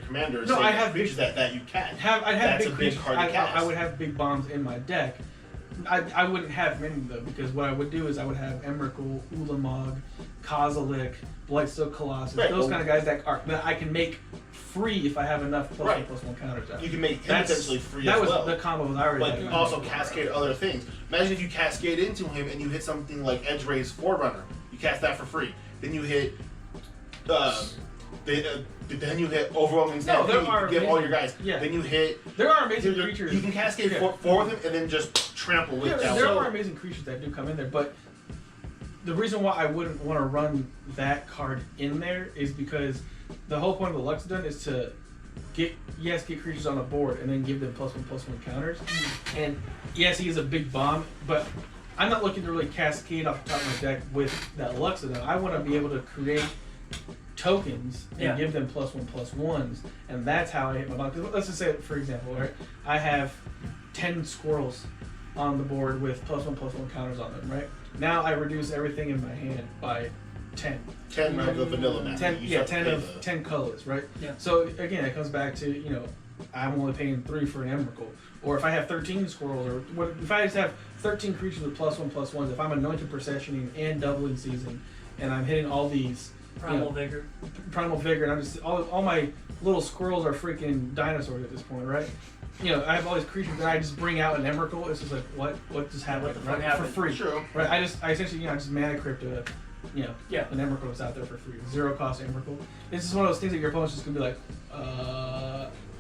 commander. No, saying I have creatures big- that you can. I'd have That's big a big creatures. card to cast. I would have big bombs in my deck. I wouldn't have many though, because what I would do is I would have Emrakul, Ulamog, Kozilek, Blightstone Colossus, Right, those well- kind of guys that I can make free if I have enough +1/+1 counters out. You can make him That's- potentially free that as was well. the combo that I already But had. also cascade other things. Imagine if you cascade into him and you hit something like Edge Raise Forerunner. You cast that for free. Then you hit. Then you hit Overwhelming Stampede. there are You get all amazing- your guys. yeah. Then you hit. There are amazing creatures. You can cascade Yeah. for with him and then just trample with that. There So- are amazing creatures that do come in there, but the reason why I wouldn't want to run that card in there is because the whole point of the Luxodon is to get creatures on the board and then give them +1/+1 counters. And yes, he is a big bomb, but I'm not looking to really cascade off the top of my deck with that Luxodon. I want to be able to create tokens and give them +1/+1s, and that's how I hit my bomb. 'Cause let's just say, for example, right? I have 10 squirrels on the board with +1/+1 counters on them, right? Now I reduce everything in my hand by 10. 10 of the vanilla map. 10, You yeah, have to 10 pay of the- 10 colors, right? Yeah. So again, it comes back to, I'm only paying 3 for an Emrakul. Or if I have 13 squirrels, or if I just have 13 creatures with +1/+1s, if I'm anointed processioning and doubling season, and I'm hitting all these Primal Vigor. Primal Vigor, and I'm just all my little squirrels are freaking dinosaurs at this point, right? I have all these creatures that I just bring out an Emrakul. It's just like what just happened, What the fuck right? happened? For free, True. right? I essentially I just mana crypt an Yeah. Emrakul that's out there for free, 0 cost Emrakul. It's just one of those things that your opponent's just gonna be like,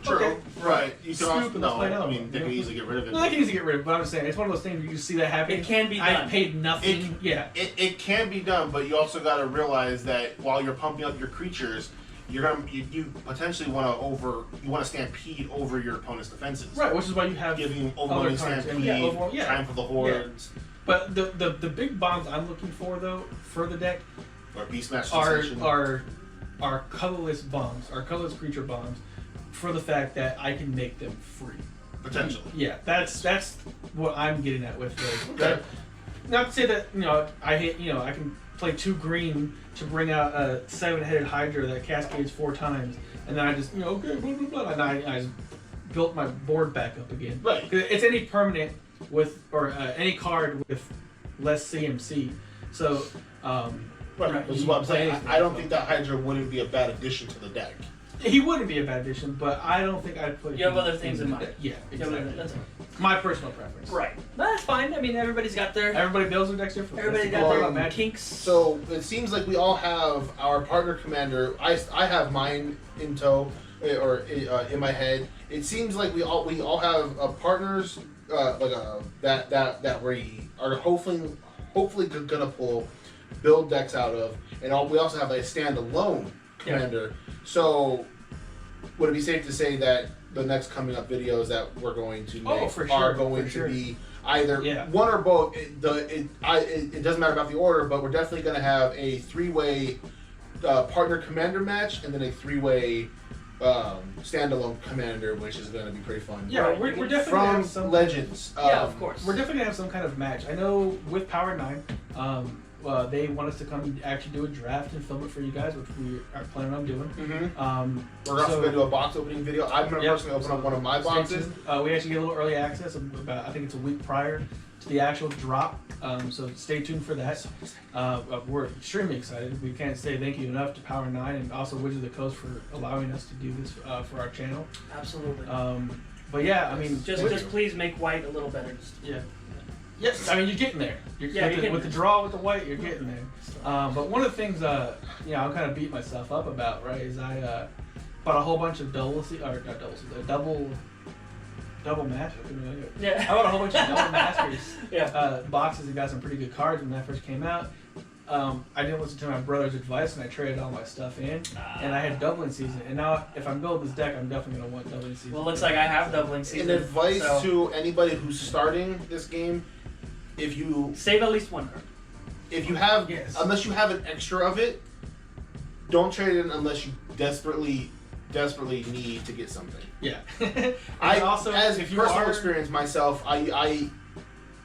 True. okay. Right. You can Scoop also and let's play another I mean, one, they you can know? easily get rid of it. No, they can easily get rid of it, but I'm just saying, it's one of those things where you just see that happen. It can be I done. paid nothing. It can be done, but you also got to realize that while you're pumping up your creatures, you potentially want to stampede over your opponent's defenses. Right, which is why you have Giving other overwhelming cards. stampede, Triumph of the Hordes, But the big bombs I'm looking for though for the deck or Beastmaster are Sensation. are colorless bombs, are colorless creature bombs, for the fact that I can make them free. Potentially. Yeah, that's what I'm getting at with those. Okay. Not to say that I can play 2 green to bring out a 7-headed Hydra that cascades 4 times, and then I just okay blah blah blah, and I just built my board back up again. Right. 'Cause it's any permanent with or any card with less CMC. So Right. This is what I'm saying. I don't think that Hydra wouldn't be a bad addition to the deck. He wouldn't be a bad addition, but I don't think I'd put. You have other things in mind. Yeah, exactly. That's my personal preference. right. That's fine. I mean, everybody's got their. Everybody builds their decks different. Everybody That's got the their thing about kinks. So it seems like we all have our partner commander. I have mine in tow or in my head. It seems like we all have partners that we are hopefully gonna build decks out of, and we also have a standalone commander. Yeah. So would it be safe to say that the next coming up videos that we're going to make are going to be either one or both? It doesn't matter about the order, but we're definitely going to have a 3-way partner commander match, and then a 3-way standalone commander, which is going to be pretty fun. Yeah, we're definitely from gonna have some Legends. Of course. We're definitely going to have some kind of match. I know with Power 9, they want us to come and actually do a draft and film it for you guys, which we are planning on doing. Mm-hmm. We're also going to do a box opening video. I'm going to personally open up one of my boxes. We actually get a little early access about, I think it's a week prior to the actual drop. So stay tuned for that. We're extremely excited. We can't say thank you enough to Power 9 and also Wizards of the Coast for allowing us to do this for our channel. Absolutely. But yeah, I mean, just please make white a little better. Yes, I mean, you're getting there. With the draw with the white, you're getting there. But one of the things, I'm kind of beat myself up about, right, is I bought a whole bunch of double match. I bought a whole bunch of double masters boxes that got some pretty good cards when that first came out. I didn't listen to my brother's advice, and I traded all my stuff in, and I had doubling season. And now, if I'm building this deck, I'm definitely going to want doubling season. Well, looks like I have doubling season. And advice to anybody who's starting this game: if you save at least one card. If you have, unless you have an extra of it, don't trade it in unless you desperately need to get something. Yeah. I also, as personal experience myself, I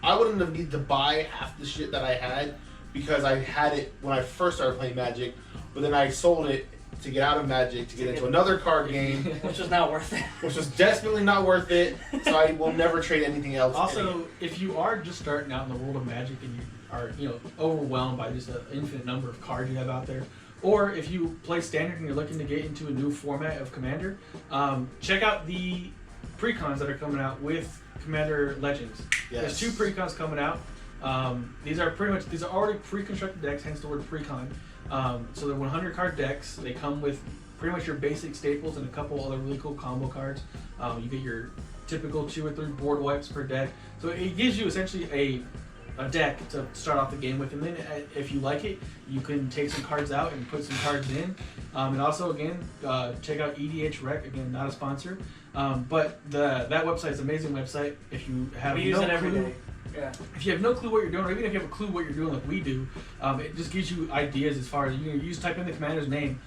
wouldn't have needed to buy half the shit that I had because I had it when I first started playing Magic, but then I sold it to get out of Magic to get into another card game, which was not worth it. Which was desperately not worth it. So I will never trade anything else. Also, if you are just starting out in the world of Magic and you are overwhelmed by just an infinite number of cards you have out there, or if you play Standard and you're looking to get into a new format of Commander, check out the precons that are coming out with Commander Legends. Yes. There's 2 precons coming out. These are already pre-constructed decks, hence the word precon. So they're 100 card decks. They come with pretty much your basic staples and a couple other really cool combo cards. You get your typical 2 or 3 board wipes per deck. So it gives you essentially a deck to start off the game with, and then if you like it, you can take some cards out and put some cards in. And also, again, check out EDH Rec. Again, not a sponsor, but that website is an amazing website. If you have we use it every day. Yeah. If you have no clue what you're doing, or even if you have a clue what you're doing like we do, it just gives you ideas as far as you just type in the commander's name.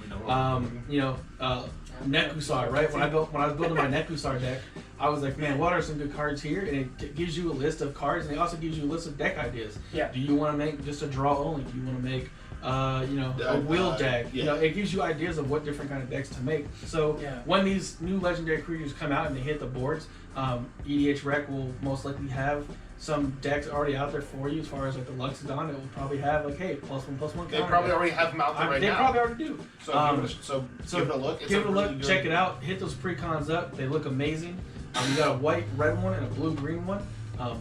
Nekusar, right? When I was building my Nekusar deck, I was like, man, what are some good cards here? And it gives you a list of cards, and it also gives you a list of deck ideas. Yeah. Do you want to make just a draw only? Do you want to make a wheel deck? Yeah. It gives you ideas of what different kind of decks to make. So when these new legendary creatures come out and they hit the boards, EDH Rec will most likely have some decks already out there for you. As far as like the Luxodon, it will probably have like, hey, +1/+1. They probably already have them out there right now. They probably already do. So give it a look. Give it a look. Check it out. Hit those precons up. They look amazing. You got a white-red one and a blue-green one.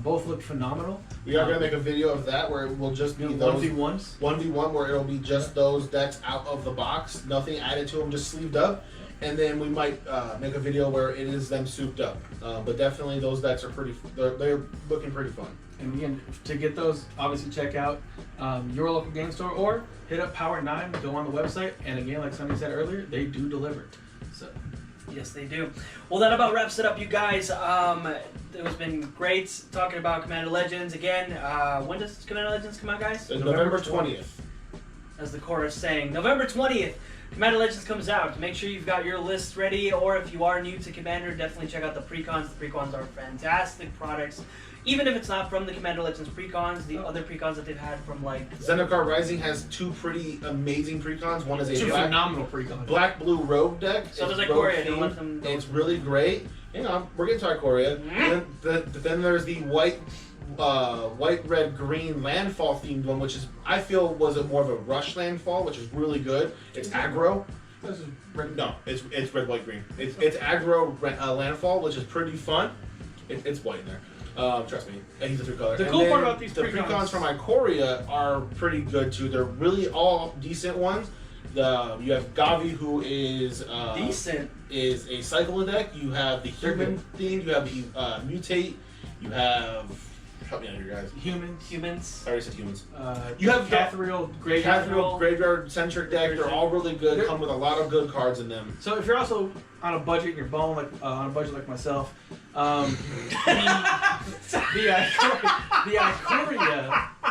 Both look phenomenal. We are going to make a video of that where it will just be those 1v1s. 1v1 where it'll be just those decks out of the box, nothing added to them, just sleeved up. And then we might make a video where it is them souped up. But definitely those decks are they're looking pretty fun. And again, to get those, obviously check out your local game store or hit up Power 9, go on the website, and again, like Sonny said earlier, they do deliver. So. Yes, they do. Well, that about wraps it up, you guys. It has been great talking about Commander Legends. Again, when does Commander Legends come out, guys? November 20th. As the chorus saying. November 20th, Commander Legends comes out. Make sure you've got your list ready, or if you are new to Commander, definitely check out the precons. The precons are fantastic products. Even if it's not from the Commander Legends precons, the other precons that they've had from like... Zendikar Rising has 2 pretty amazing precons. One is a 2 phenomenal precons. Black-blue rogue deck. So there's Ikoria. Don't let them... It's really great. Hang on, we're getting to Ikoria. Mm-hmm. Then there's the white white, red, green landfall themed one, which is I feel was more of a rush landfall, which is really good. It's aggro. This is red. No, it's red, white, green. It's aggro landfall, which is pretty fun. It's white in there. Trust me, he's a 3-color. The cool part about these precons from Ikoria are pretty good too. They're really all decent ones. You have Gavi, who is decent. Is a cycle deck. You have the human theme. You have the mutate. You have help me out here, guys. Humans. I already said humans. You have Cathriel graveyard centric deck. They're all really good. Come with a lot of good cards in them. So if you're also on a budget and you're balling like on a budget like myself, the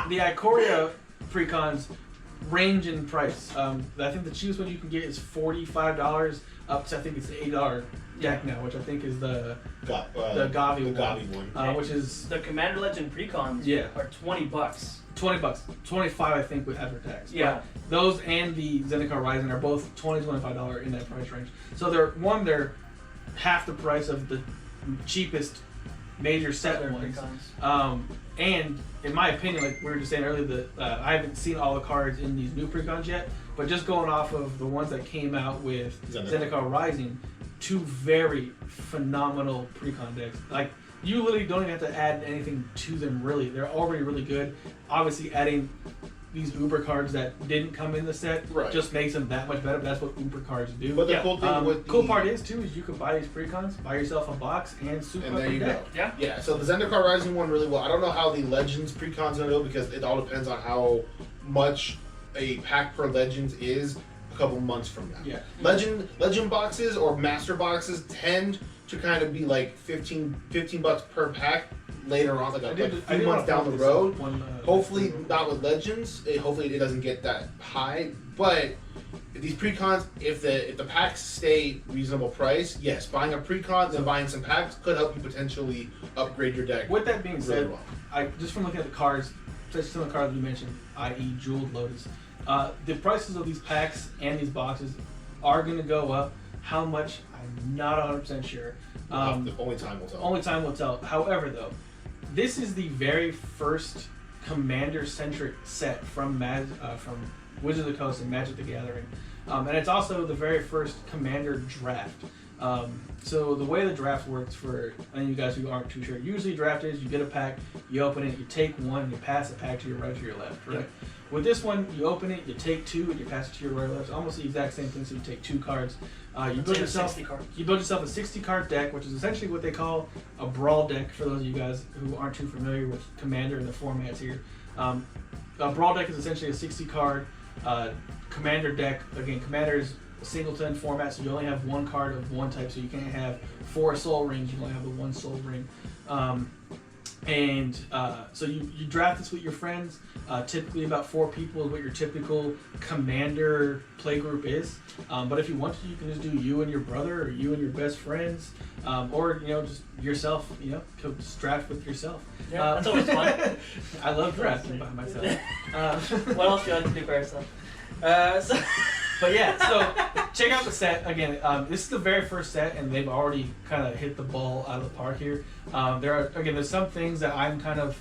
Ikoria precons range in price. I think the cheapest one you can get is $45 up to I think it's the $8 deck now, which I think is the Gavi one. Which is the Commander Legend precons. Are $20. $20, 25 I think with after tax. Yeah. But those and the Zendikar Rising are both $20-$25 in that price range. So they're half the price of the cheapest major set ones. And in my opinion, like we were just saying earlier, I haven't seen all the cards in these new precons yet, but just going off of the ones that came out with Zendikar Rising, 2 very phenomenal precon decks. Like you literally don't even have to add anything to them really. They're already really good. Obviously adding these Uber cards that didn't come in the set just makes them that much better. But that's what Uber cards do. But the cool thing with cool part is too is you can buy these precons, buy yourself a box, and soup and up there you deck. go. Yeah. So the Zendikar Rising one really well. I don't know how the Legends precon's gonna go because it all depends on how much a pack per Legends is a couple months from now. Yeah. Legend boxes or Master boxes tend to kind of be like $15 per pack later on, like a few months down the road. Hopefully not with Legends. Hopefully it doesn't get that high. But these precons, if the packs stay reasonable price, yes, buying a precon then buying some packs could help you potentially upgrade your deck. With that being really said, well. I just from looking at the cards, especially some of the cards you mentioned, i.e. Jeweled Lotus, the prices of these packs and these boxes are going to go up. How much? I'm not 100% sure. Only time will tell. Only time will tell. However, though, this is the very first Commander-centric set from Wizards of the Coast and Magic the Gathering. And it's also the very first Commander draft. So the way the draft works for any of you guys who aren't too sure, usually draft is you get a pack, you open it, you take one, and you pass the pack to your right or your left, right? Yeah. With this one, you open it, you take 2, and you pass it to your right or left. It's almost the exact same thing, so you take 2 cards. You build yourself a 60-card deck, which is essentially what they call a brawl deck for those of you guys who aren't too familiar with Commander and the formats here. A brawl deck is essentially a 60-card Commander deck. Again, Commander is a singleton format, so you only have 1 card of one type, so you can't have 4 soul rings, you only have the 1 soul ring. So you draft this with your friends. Typically about 4 people is what your typical Commander play group is. But if you want to, you can just do you and your brother, or you and your best friends, or just yourself. Just draft with yourself. Yeah, that's always fun. I love drafting by myself. What else do you like to do by yourself? But yeah, so check out the set again. This is the very first set, and they've already kind of hit the ball out of the park here. There's some things that I'm kind of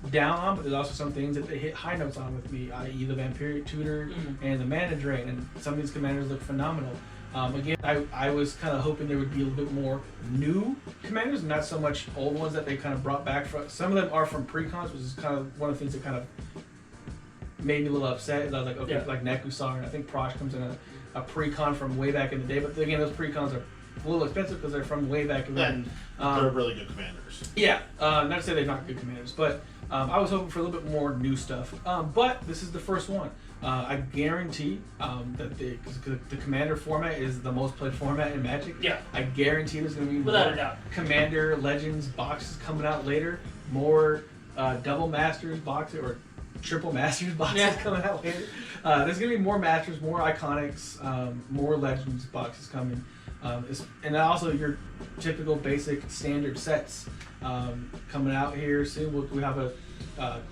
down on, but there's also some things that they hit high notes on with me, i.e. the Vampiric Tutor and the Mana Drain, and some of these commanders look phenomenal. Again, I was kind of hoping there would be a little bit more new commanders, not so much old ones that they kind of brought back. Some of them are from precons, which is kind of one of the things that kind of made me a little upset. I was like, okay, like Nekusar, and I think Prosh comes in a precon from way back in the day. But again, those precons are a little expensive because they're from way back in the day. They're really good commanders. Yeah, not to say they're not good commanders, but I was hoping for a little bit more new stuff. But this is the first one. I guarantee that the Commander format is the most played format in Magic. Yeah. I guarantee there's going to be without more a doubt Commander Legends boxes coming out later. More double Masters boxes or triple Masters boxes coming out later. There's going to be more Masters, more Iconics, more Legends boxes coming. And also your typical basic standard sets coming out here soon. We have a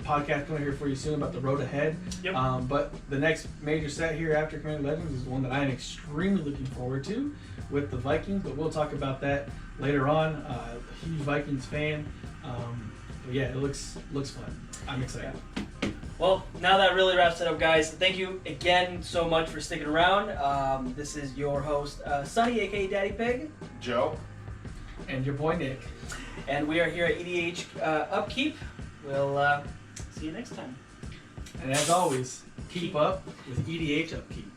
podcast coming here for you soon about the road ahead. Yep. But the next major set here after Commander Legends is one that I am extremely looking forward to with the Vikings, but we'll talk about that later on. A huge Vikings fan. But yeah, it looks fun. I'm excited. Well, now that really wraps it up, guys. Thank you again so much for sticking around. This is your host, Sonny, aka Daddy Pig. Joe. And your boy Nick. And we are here at EDH Upkeep. We'll see you next time. And as always, keep up with EDH Upkeep.